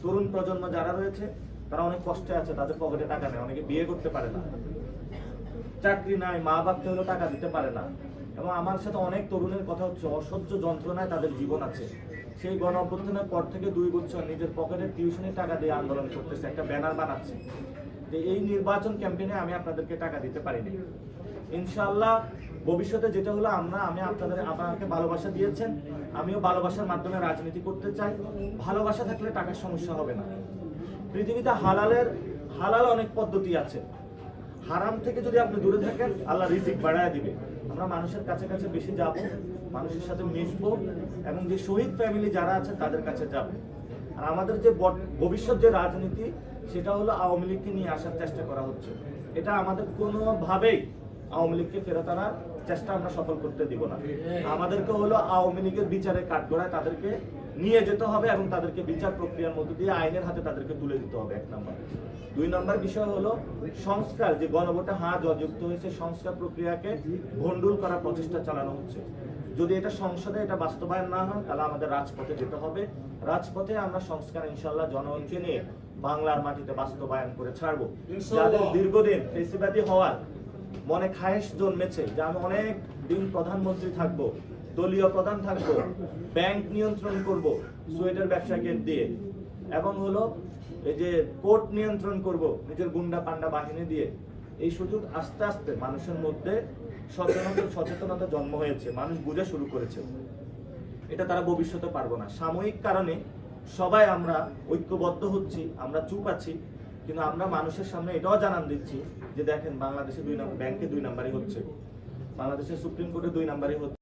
তরুণ প্রজন্ম যারা রয়েছে তারা অনেক কষ্টে আছে, তাদের পকেটে টাকা নেই, অনেকে বিয়ে করতে পারে না, চাকরি নাই, মা বাপকে হলো টাকা দিতে পারে না। এবং আমার সাথে অনেক তরুণের কথা হচ্ছে অসহ্য যন্ত্রণায় তাদের জীবন আছে। সেই গণ অভ্যুত্থানের পর থেকে 2 বছর নিজের পকেটের টিউশনের টাকা দিয়ে আন্দোলন করতেছে, একটা ব্যানার বানাচ্ছে। এই নির্বাচন ক্যাম্পেইনে আমি আপনাদেরকে টাকা দিতে পারিনি। ইনশাআল্লাহ ভবিষ্যতে যেটা হলো আমি আপনাকে ভালোবাসা দিয়েছেন, আমিও ভালোবাসার মাধ্যমে রাজনীতি করতে চাই। ভালোবাসা থাকলে টাকার সমস্যা হবে না। পৃথিবীতে হালাল অনেক পদ্ধতি আছে। হারাম থেকে যদি আপনি দূরে থাকেন, আল্লাহ রিজিক বাড়ায় দিবে। আমরা মানুষের কাছে কাছে বেশি যাব, মানুষের সাথে মিশবো, এবং যে শহীদ ফ্যামিলি যারা আছে তাদের কাছে যাব। আর আমাদের যে ভবিষ্যৎ যে রাজনীতি, সেটা হলো আওয়ামী লীগকে নিয়ে আসার চেষ্টা করা হচ্ছে। এটা আমাদের কোনোভাবেই আওয়ামী লীগকে ফেরত আনার চেষ্টা আমরা সফল করতে দিব না। আমাদেরকে হলো আওয়ামী লীগের বিচারের কাঠগড়ায় তাদেরকে নিয়ে যেতে হবে এবং তাদেরকে বিচার প্রক্রিয়ার মধ্য দিয়ে আইনের হাতে তাদেরকে তুলে দিতে হবে, 1 নম্বর। 2 নম্বর বিষয় হলো সংস্কার, যে গণভোটে জয়যুক্ত হয়েছে, সংস্কার প্রক্রিয়াকে ভণ্ডুল করার প্রচেষ্টা চালানো হচ্ছে। যদি এটা সংসদে এটা বাস্তবায়ন না হয়, তাহলে আমাদের রাজপথে যেতে হবে। রাজপথে আমরা সংস্কার ইনশাআল্লাহ জনগণকে নিয়ে বাংলার মাটিতে বাস্তবায়ন করে ছাড়বো। যাদের দীর্ঘদিন ফেসিবাদী হওয়ার মনে খায়েশ জন্মেছে যে আমি অনেক দিন প্রধানমন্ত্রী থাকবো, দলীয় প্রধান থাকবো, ব্যাংক নিয়ন্ত্রণ করব সোয়েটার ব্যবসাকে দিয়ে, এবং হলো এই যে কোর্ট নিয়ন্ত্রণ করব নিজের গুন্ডা পান্ডা বাহিনী দিয়ে, এই সুযোগ আস্তে আস্তে মানুষের মধ্যে সচেতনতা জন্ম হয়েছে, মানুষ বুঝা শুরু করেছে। এটা তারা ভবিষ্যতে পারবো না। সাময়িক কারণে সবাই আমরা ঐক্যবদ্ধ হচ্ছি, আমরা চুপ আছি, কিন্তু আমরা মানুষের সামনে এটাও জানান দিচ্ছি যে দেখেন বাংলাদেশে ব্যাংকে 2 নাম্বারই হচ্ছে, বাংলাদেশের সুপ্রিম কোর্টে 2 নাম্বারই হচ্ছে।